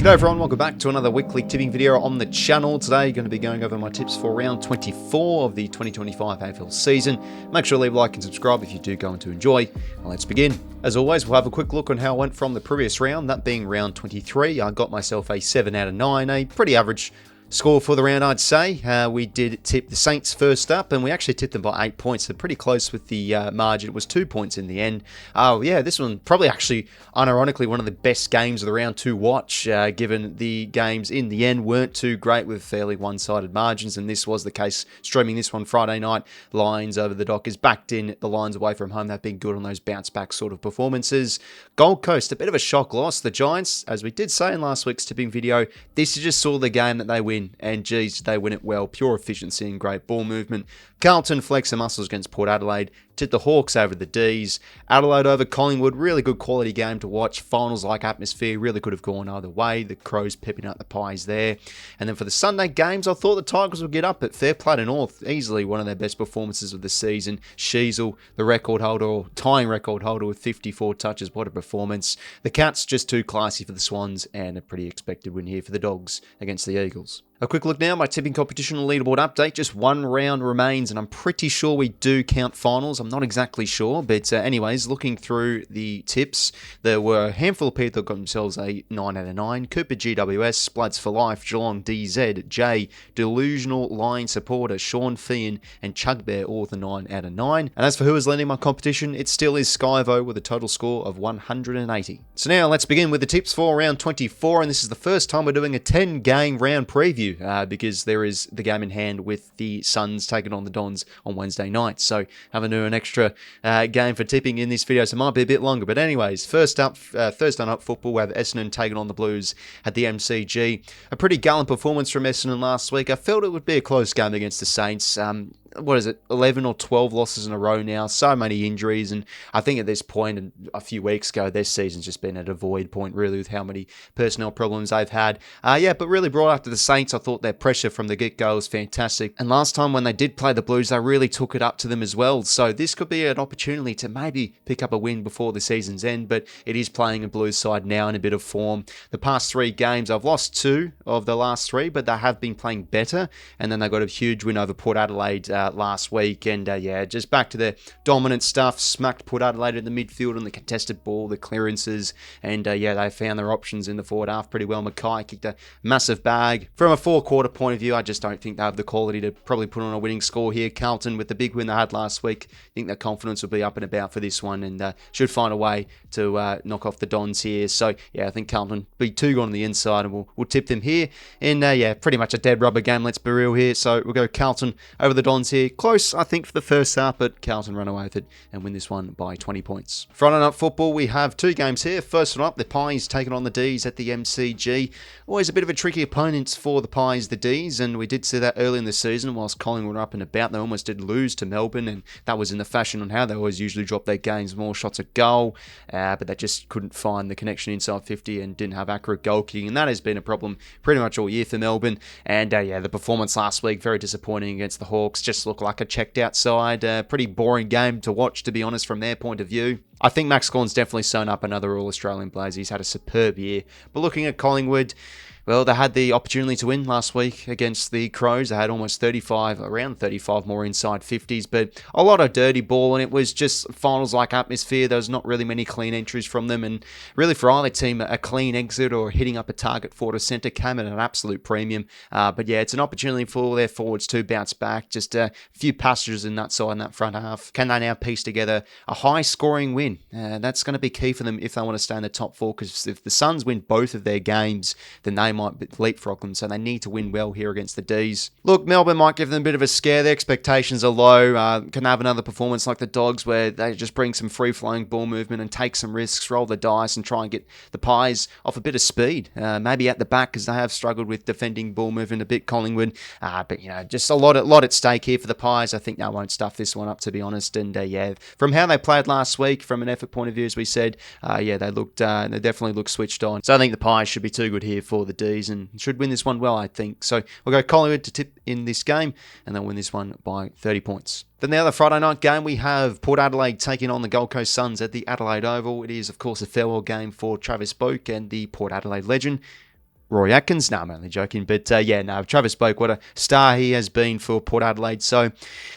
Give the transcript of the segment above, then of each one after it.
G'day everyone, welcome back to another weekly tipping video on the channel. Today going to be going over my tips for round 24 of the 2025 AFL season. Make sure to leave a like and subscribe if you do go on to enjoy. Well, let's begin. As always, we'll have a quick look on how it went from the previous round, that being round 23. I got myself a 7 out of 9, a pretty average score for the round, I'd say. We did tip the Saints first up, and we actually tipped them by 8 points. So pretty close with the margin. It was 2 points in the end. Yeah, this one probably actually, unironically, one of the best games of the round to watch, given the games in the end weren't too great with fairly one-sided margins, and this was the case. Streaming this one Friday night, Lions over the Dockers, backed in the Lions away from home. They've been good on those bounce-back sort of performances. Gold Coast, a bit of a shock loss. The Giants, as we did say in last week's tipping video, this is just sort of the game that they win. And geez, they win it well. Pure efficiency and great ball movement. Carlton flex their muscles against Port Adelaide. Tipped the Hawks over the D's. Adelaide over Collingwood. Really good quality game to watch. Finals-like atmosphere. Really could have gone either way. The Crows pipping out the pies there. And then for the Sunday games, I thought the Tigers would get up at fair play to North. Easily one of their best performances of the season. 𝐼𝐴𝐿, the record holder, or tying record holder with 54 touches. What a performance. The Cats just too classy for the Swans, and a pretty expected win here for the Dogs against the Eagles. A quick look now, my tipping competition leaderboard update. Just one round remains, and I'm pretty sure we do count finals. I'm not exactly sure, but anyways, looking through the tips, there were a handful of people that got themselves a 9 out of 9. Cooper GWS, Bloods for Life, Geelong DZ, Jay, Delusional Line Supporter, Sean Fian, and 𝐓𝐿𝐴 all with a 9 out of 9. And as for who is leading my competition, it still is 𝐴𝐿𝐴𝐿 with a total score of 180. So now let's begin with the tips for round 24, and this is the first time we're doing a 10-game round preview. Because there is the game in hand with the Suns taking on the Dons on Wednesday night. So having to do an extra game for tipping in this video, so it might be a bit longer. But anyways, first up, Thursday night football, we have Essendon taking on the Blues at the MCG. A pretty gallant performance from Essendon last week. I felt it would be a close game against the Saints. What is it, 11 or 12 losses in a row now, so many injuries, and I think at this point, and a few weeks ago, their season's just been at a void point, really, with how many personnel problems they've had. But really brought up to the Saints. I thought their pressure from the get-go was fantastic, and last time when they did play the Blues, they really took it up to them as well, so this could be an opportunity to maybe pick up a win before the season's end, but it is playing a Blues side now in a bit of form. The past 3 games, I've lost 2 of the last 3, but they have been playing better, and then they got a huge win over Port Adelaide last week, and just back to their dominant stuff. Smacked Port Adelaide in the midfield on the contested ball, the clearances, and they found their options in the forward half pretty well. 𝐼𝐿𝐴𝐿 kicked a massive bag. From a 4-quarter point of view, I just don't think they have the quality to probably put on a winning score here. Carlton, with the big win they had last week, I think their confidence will be up and about for this one, and should find a way to knock off the Dons here. So I think Carlton will be 2 on the inside, and we'll tip them here. And pretty much a dead rubber game, let's be real here. So we'll go Carlton over the Dons here. Close, I think, for the first half, but Carlton run away with it and win this one by 20 points. Friday night football, we have 2 games here. First one up, the Pies taking on the D's at the MCG. Always a bit of a tricky opponent for the Pies, the D's, and we did see that early in the season whilst Collingwood were up and about. They almost did lose to Melbourne, and that was in the fashion on how they always usually drop their games, more shots at goal, but they just couldn't find the connection inside 50 and didn't have accurate goal kicking, and that has been a problem pretty much all year for Melbourne. And the performance last week, very disappointing against the Hawks, just looked like a checked out side. Pretty boring game to watch, to be honest, from their point of view. I think Max Gawn's definitely sewn up another All-Australian blazer. He's had a superb year. But looking at Collingwood, well, they had the opportunity to win last week against the Crows. They had almost around 35 more inside 50s, but a lot of dirty ball, and it was just finals-like atmosphere. There was not really many clean entries from them, and really for either team, a clean exit or hitting up a target forward or centre came at an absolute premium. But it's an opportunity for their forwards to bounce back. Just a few passengers in that side and that front half. Can they now piece together a high-scoring win? That's going to be key for them if they want to stay in the top 4, because if the Suns win both of their games, then they might leapfrog them, so they need to win well here against the D's. Look, Melbourne might give them a bit of a scare. Their expectations are low. Can they have another performance like the Dogs, where they just bring some free-flowing ball movement and take some risks, roll the dice, and try and get the Pies off a bit of speed? Maybe at the back, because they have struggled with defending ball movement a bit, Collingwood. But just a lot at stake here for the Pies. I think they won't stuff this one up, to be honest. And from how they played last week, from an effort point of view, as we said, they definitely look switched on. So I think the Pies should be too good here for the D's, and should win this one well, I think. So we'll go Collingwood to tip in this game, and they'll win this one by 30 points. Then the other Friday night game, we have Port Adelaide taking on the Gold Coast Suns at the Adelaide Oval. It is, of course, a farewell game for 𝐓𝐿𝐴𝐿 and the Port Adelaide legend. Roy Atkins. No, I'm only joking. But yeah, no, Travis Boak, what a star he has been for Port Adelaide. So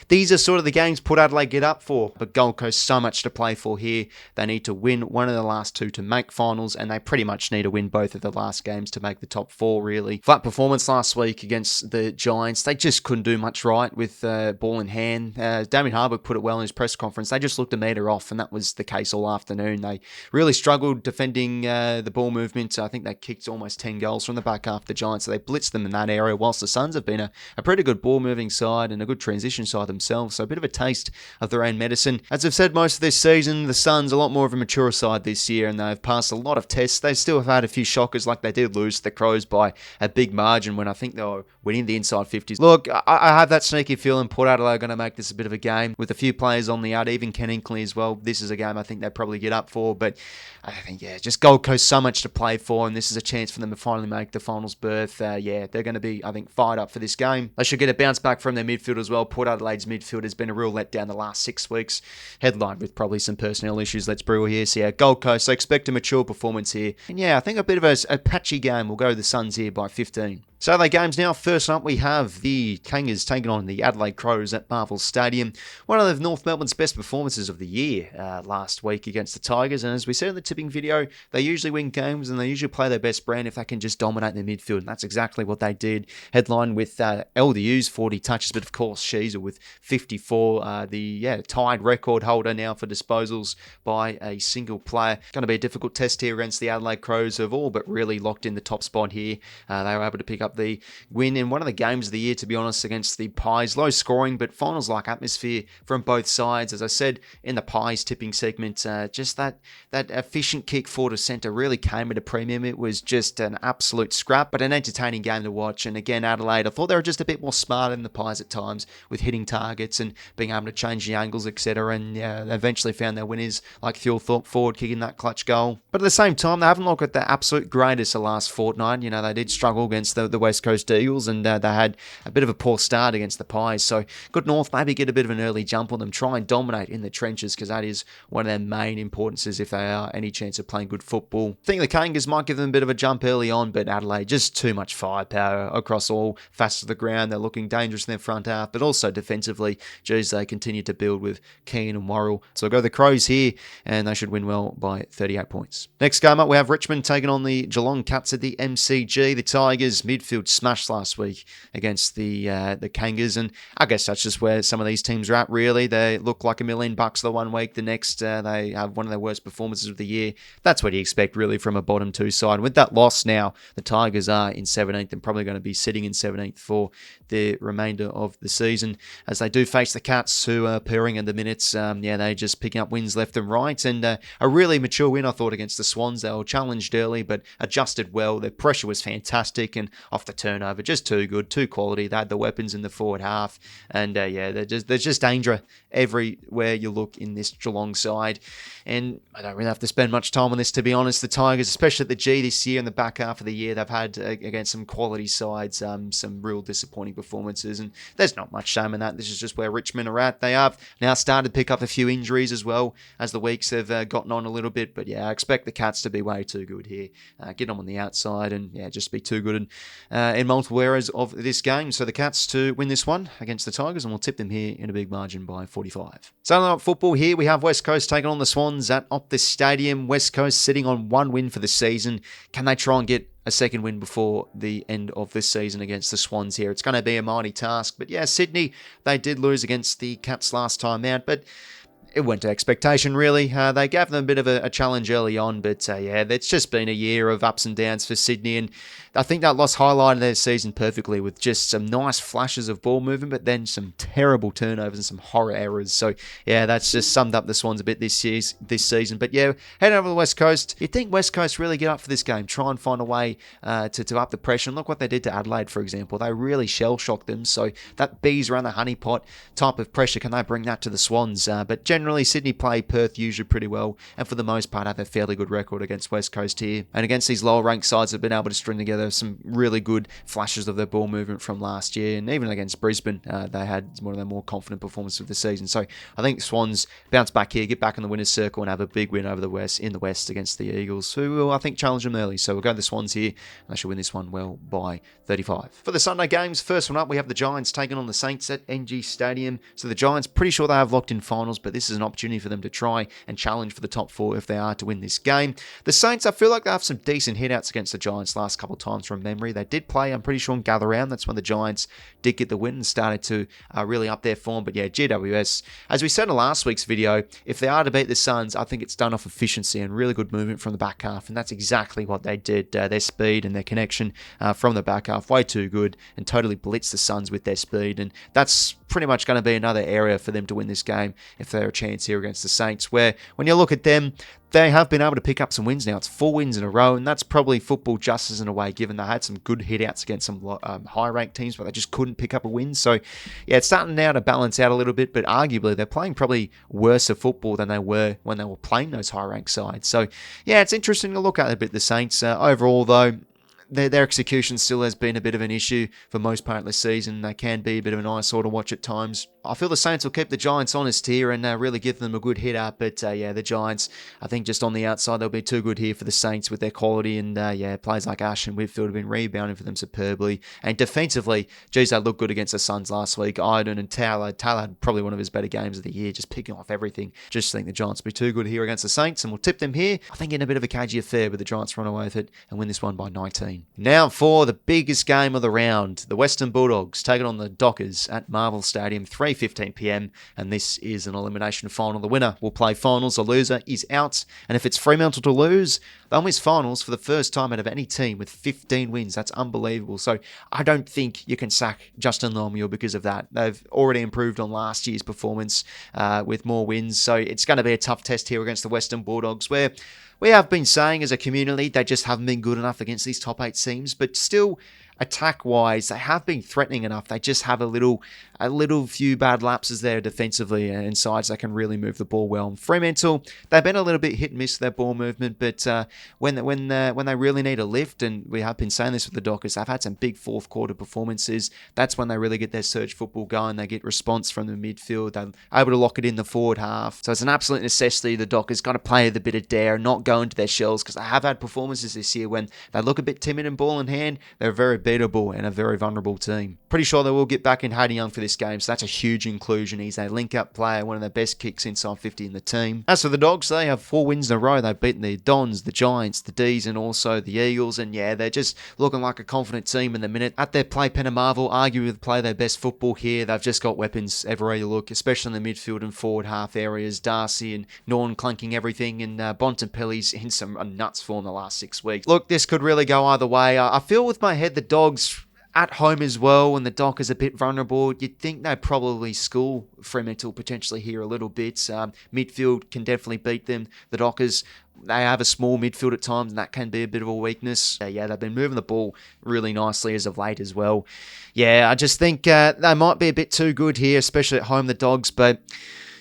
these are sort of the games Port Adelaide get up for. But Gold Coast, so much to play for here. They need to win one of the last two to make finals, and they pretty much need to win both of the last games to make the top four, really. Flat performance last week against the Giants. They just couldn't do much right with ball in hand. Damien Hardwick put it well in his press conference. They just looked a metre off, and that was the case all afternoon. They really struggled defending the ball movement. I think they kicked almost 10 goals from the back half of the Giants, so they blitzed them in that area, whilst the Suns have been a pretty good ball-moving side and a good transition side themselves, so a bit of a taste of their own medicine. As I've said most of this season, the Suns are a lot more of a mature side this year, and they've passed a lot of tests. They still have had a few shockers, like they did lose to the Crows by a big margin when I think they were winning the inside 50s. Look, I have that sneaky feeling Port Adelaide are going to make this a bit of a game, with a few players on the out, even Ken Inkley as well. This is a game I think they probably get up for, but I think, yeah, just Gold Coast, so much to play for, and this is a chance for them to finally make the finals berth. Yeah, they're going to be, I think, fired up for this game. They should get a bounce back from their midfield as well. Port Adelaide's midfield has been a real letdown the last 6 weeks, headlined with probably some personnel issues. Let's brew here. So yeah, Gold Coast, I expect a mature performance here. And yeah, I think a bit of a patchy game. We'll go the Suns here by 15. Saturday games now. First up, we have the Kangas taking on the Adelaide Crows at Marvel Stadium. One of North Melbourne's best performances of the year last week against the Tigers. And as we said in the tipping video, they usually win games and they usually play their best brand if they can just dominate their midfield. And that's exactly what they did. Headline with 𝐼𝐷𝐻𝐿 40 touches, but of course 𝐼𝐷𝐻𝐿 with 54. The tied record holder now for disposals by a single player. Going to be a difficult test here against the Adelaide Crows, who have all but really locked in the top spot here. They were able to pick up the win in one of the games of the year, to be honest, against the Pies. Low scoring, but finals-like atmosphere from both sides. As I said in the Pies tipping segment, just that efficient kick forward to centre really came at a premium. It was just an absolute scrap, but an entertaining game to watch. And again, Adelaide, I thought they were just a bit more smart than the Pies at times with hitting targets and being able to change the angles, etc. And yeah, they eventually found their winners, like 𝐓𝐿 forward kicking that clutch goal. But at the same time, they haven't looked at the absolute greatest the last fortnight. You know, they did struggle against the West Coast Eagles, and they had a bit of a poor start against the Pies. So good North, maybe get a bit of an early jump on them, try and dominate in the trenches, because that is one of their main importances if they are any chance of playing good football. I think the Kangas might give them a bit of a jump early on, but Adelaide, just too much firepower across all facets of the ground. They're looking dangerous in their front half, but also defensively, geez, they continue to build with Keane and Worrell. So I'll go the Crows here, and they should win well by 38 points. Next game up, we have Richmond taking on the Geelong Cats at the MCG. The Tigers midfield smashed last week against the Kangas, and I guess that's just where some of these teams are at, really. They look like $1 million the one week, the next they have one of their worst performances of the year. That's what you expect, really, from a bottom two side. With that loss now, the Tigers are in 17th and probably going to be sitting in 17th for the remainder of the season, as they do face the Cats, who are purring in the minutes. They're just picking up wins left and right, and a really mature win, I thought, against the Swans. They were challenged early, but adjusted well. Their pressure was fantastic, and off the turnover, just too good, too quality. They had the weapons in the forward half, and there's just danger everywhere you look in this Geelong side. And I don't really have to spend much time on this, to be honest. The Tigers, especially at the G this year, in the back half of the year, they've had, against some quality sides, some real disappointing performances, and there's not much shame in that. This is just where Richmond are at. They have now started to pick up a few injuries as well as the weeks have gotten on a little bit, but yeah, I expect the Cats to be way too good here. Get them on the outside and just be too good in multiple areas of this game. So the Cats to win this one against the Tigers, and we'll tip them here in a big margin by 45. Saturday night football here, we have West Coast taking on the Swans at Optus Stadium. West Coast sitting on one win for the season. Can they try and get a second win before the end of this season against the Swans here? It's going to be a mighty task. But yeah, Sydney, they did lose against the Cats last time out, but it went to expectation, really. They gave them a bit of a challenge early on, but it's just been a year of ups and downs for Sydney, and I think that loss highlighted their season perfectly, with just some nice flashes of ball movement, but then some terrible turnovers and some horror errors. So yeah, that's just summed up the Swans a bit this season. But yeah, heading over to the West Coast, you'd think West Coast really get up for this game, try and find a way to up the pressure. And look what they did to Adelaide, for example. They really shell-shocked them. So that bees around the honey pot type of pressure, can they bring that to the Swans? But generally generally, Sydney play Perth usually pretty well, and for the most part have a fairly good record against West Coast here. And against these lower ranked sides, have been able to string together some really good flashes of their ball movement from last year, and even against Brisbane, they had one of their more confident performances of the season. So I think Swans bounce back here, get back in the winner's circle, and have a big win over the West against the Eagles, who will, I think, challenge them early. So we'll go to the Swans here, and they should win this one well by 35. For the Sunday games, first one up, we have the Giants taking on the Saints at NG Stadium. So the Giants, pretty sure they have locked in finals, but this is an opportunity for them to try and challenge for the top 4 if they are to win this game. The Saints, I feel like they have some decent hitouts against the Giants last couple of times from memory. They did play, I'm pretty sure, in Gather Round. That's when the Giants did get the win and started to really up their form. But yeah, GWS, as we said in last week's video, if they are to beat the Suns, I think it's done off efficiency and really good movement from the back half, and that's exactly what they did. Their speed and their connection from the back half, way too good, and totally blitzed the Suns with their speed, and that's pretty much going to be another area for them to win this game if they're a chance here against the Saints, where when you look at them, they have been able to pick up some wins now. It's 4 wins in a row, and that's probably football justice in a way, given they had some good hitouts against some high-ranked teams, but they just couldn't pick up a win. So, yeah, it's starting now to balance out a little bit, but arguably they're playing probably worse of football than they were when they were playing those high-ranked sides. So, yeah, it's interesting to look at a bit, the Saints. Overall, though, their execution still has been a bit of an issue for most part of the season. They can be a bit of an eyesore to watch at times. I feel the Saints will keep the Giants honest here and really give them a good hit up. But yeah, the Giants, I think just on the outside, they'll be too good here for the Saints with their quality. And yeah, players like Ash and 𝐼𝐿𝐴𝐻𝐿𝐷 have been rebounding for them superbly. And defensively, geez, they looked good against the Suns last week. 𝐼𝐿𝐷 and Taylor had probably one of his better games of the year, just picking off everything. Just think the Giants will be too good here against the Saints, and we'll tip them here. I think in a bit of a cagey affair, but the Giants run away with it and win this one by 19. Now for the biggest game of the round, the Western Bulldogs taking on the Dockers at Marvel Stadium, 3:15 p.m. And this is an elimination final. The winner will play finals. The loser is out. And if it's Fremantle to lose, they'll miss finals for the first time out of any team with 15 wins. That's unbelievable. So I don't think you can sack Justin 𝐼𝐿𝐴𝐻𝐿𝐷 because of that. They've already improved on last year's performance with more wins. So it's going to be a tough test here against the Western Bulldogs, where we have been saying as a community they just haven't been good enough against these top 8 teams, but still, attack-wise, they have been threatening enough. They just have a little few bad lapses there defensively and sides that can really move the ball well. And Fremantle, they've been a little bit hit and miss with their ball movement, but when they really need a lift, and we have been saying this with the Dockers, they've had some big fourth quarter performances. That's when they really get their surge football going. They get response from the midfield. They're able to lock it in the forward half. So it's an absolute necessity. The Dockers got to play with a bit of dare, not go into their shells, because they have had performances this year when they look a bit timid in ball in hand. They're very beatable and a very vulnerable team. Pretty sure they will get back in 𝐻𝐻𝐿𝐷 for this game, so that's a huge inclusion. He's a link-up player, one of the best kicks inside 50 in the team. As for the Dogs, they have 4 wins in a row. They've beaten the Dons, the Giants, the D's, and also the Eagles, and yeah, they're just looking like a confident team in the minute. At their play, Penn-Marvel arguably play their best football here. They've just got weapons everywhere you look, especially in the midfield and forward half areas. Darcy and Norn clanking everything, and Bontempelli's in some nuts form the last 6 weeks. Look, this could really go either way. I feel with my head the Dogs at home as well, and the Dockers a bit vulnerable. You'd think they'd probably school Fremantle potentially here a little bit. Midfield can definitely beat them. The Dockers, they have a small midfield at times, and that can be a bit of a weakness. Yeah, they've been moving the ball really nicely as of late as well. Yeah, I just think they might be a bit too good here, especially at home, the Dogs, but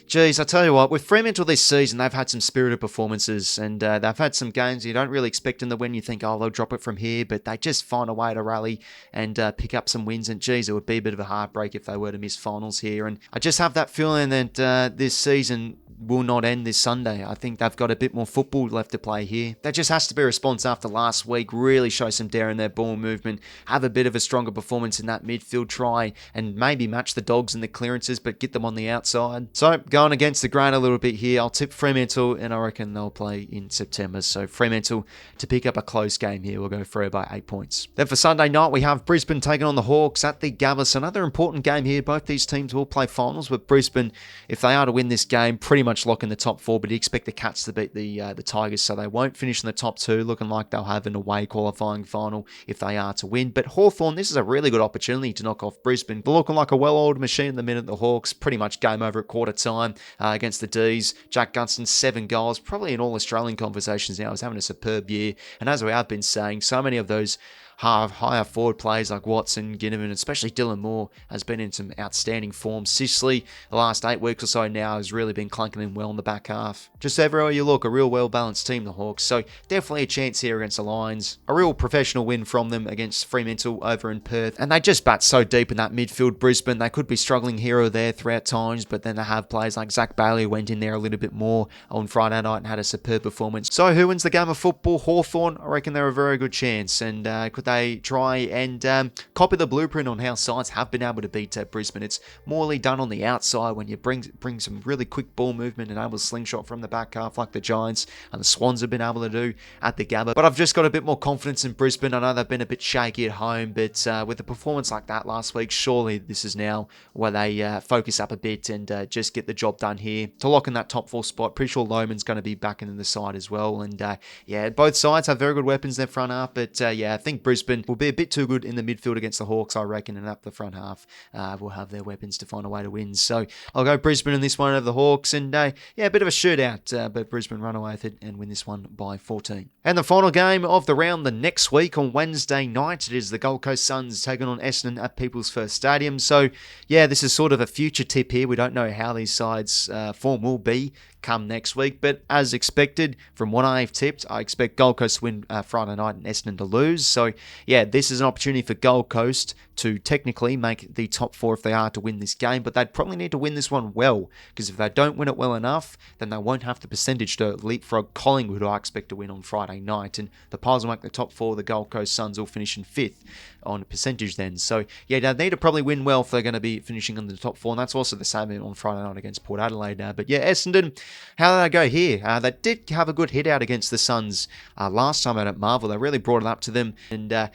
geez, I tell you what, with Fremantle this season, they've had some spirited performances, and they've had some games you don't really expect them to win. You think, oh, they'll drop it from here, but they just find a way to rally and pick up some wins. And geez, it would be a bit of a heartbreak if they were to miss finals here. And I just have that feeling that this season will not end this Sunday. I think they've got a bit more football left to play here. There just has to be a response after last week. Really show some dare in their ball movement. Have a bit of a stronger performance in that midfield. Try and maybe match the Dogs in the clearances, but get them on the outside. So going against the grain a little bit here, I'll tip Fremantle, and I reckon they'll play in September. So Fremantle to pick up a close game here. We'll go through by 8 points. Then for Sunday night, we have Brisbane taking on the Hawks at the Gabba. Another important game here. Both these teams will play finals, with Brisbane, if they are to win this game, pretty much lock in the top 4, but you expect the Cats to beat the Tigers, so they won't finish in the top 2, looking like they'll have an away qualifying final if they are to win. But Hawthorn, this is a really good opportunity to knock off Brisbane. They're looking like a well-oiled machine in the minute. The Hawks, pretty much game over at quarter time against the D's. Jack Gunston, 7 goals, probably in all Australian conversations now. He's having a superb year, and as we have been saying, so many of those higher forward players like Watson, Ginnivan, especially Dylan Moore has been in some outstanding form. Sicily, the last 8 weeks or so now, has really been clunking in well in the back half. Just everywhere you look, a real well-balanced team, the Hawks. So definitely a chance here against the Lions. A real professional win from them against Fremantle over in Perth. And they just bat so deep in that midfield. Brisbane, they could be struggling here or there throughout times, but then they have players like Zach Bailey who went in there a little bit more on Friday night and had a superb performance. So who wins the game of football? Hawthorn, I reckon they're a very good chance. And could they try and copy the blueprint on how sides have been able to beat Brisbane? It's morely done on the outside when you bring some really quick ball movement and able to slingshot from the back half like the Giants and the Swans have been able to do at the Gabba. But I've just got a bit more confidence in Brisbane. I know they've been a bit shaky at home, but with a performance like that last week, surely this is now where they focus up a bit and just get the job done here to lock in that top 4 spot. Pretty sure Lohman's going to be back in the side as well. And yeah, both sides have very good weapons in their front half, but yeah, I think Brisbane will be a bit too good in the midfield against the Hawks, I reckon, and up the front half will have their weapons to find a way to win. So I'll go Brisbane in this one over the Hawks, and yeah, a bit of a shootout, but Brisbane run away with it and win this one by 14. And the final game of the round the next week on Wednesday night, it is the Gold Coast Suns taking on Essendon at People's First Stadium. So yeah, this is sort of a future tip here. We don't know how these sides' form will be come next week, but as expected from what I've tipped, I expect Gold Coast to win Friday night and Essendon to lose. So yeah, this is an opportunity for Gold Coast to technically make the top 4 if they are to win this game, but they'd probably need to win this one well, because if they don't win it well enough, then they won't have the percentage to leapfrog Collingwood, who I expect to win on Friday night, and the Pies will make the top 4, the Gold Coast Suns will finish in 5th on percentage then. So yeah, they need to probably win well if they're going to be finishing in the top 4, and that's also the same on Friday night against Port Adelaide. But yeah, Essendon, how did they go here? They did have a good hit out against the Suns last time out at Marvel. They really brought it up to them, and yeah,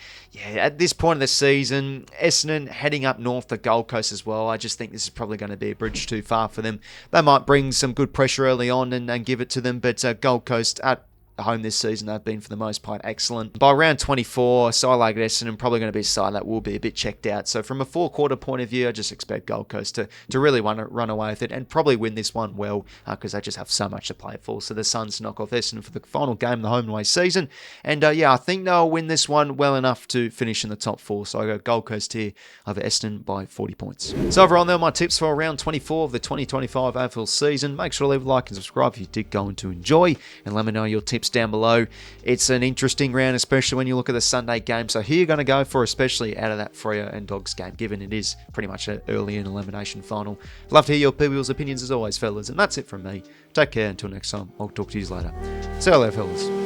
at this point of the season, Essendon heading up north to Gold Coast as well. I just think this is probably going to be a bridge too far for them. They might bring some good pressure early on and give it to them, but Gold Coast at home this season, they've been for the most part excellent. By round 24, a side like Essendon probably going to be a side that will be a bit checked out. So from a 4-quarter point of view, I just expect Gold Coast to really want to run away with it and probably win this one well, because they just have so much to play for. So the Suns knock off Essendon for the final game of the home and away season, and yeah, I think they'll win this one well enough to finish in the top 4. So I go Gold Coast here over Essendon by 40 points. So overall, there are my tips for round 24 of the 2025 AFL season. Make sure to leave a like and subscribe if you did go on to enjoy, and let me know your tips down below. It's an interesting round, especially when you look at the Sunday game. So who are you going to go for, especially out of that Freo and Dogs game, given it is pretty much an early in elimination final. Love to hear your people's opinions as always, fellas. And that's it from me. Take care until next time. I'll talk to you later. See you later, fellas.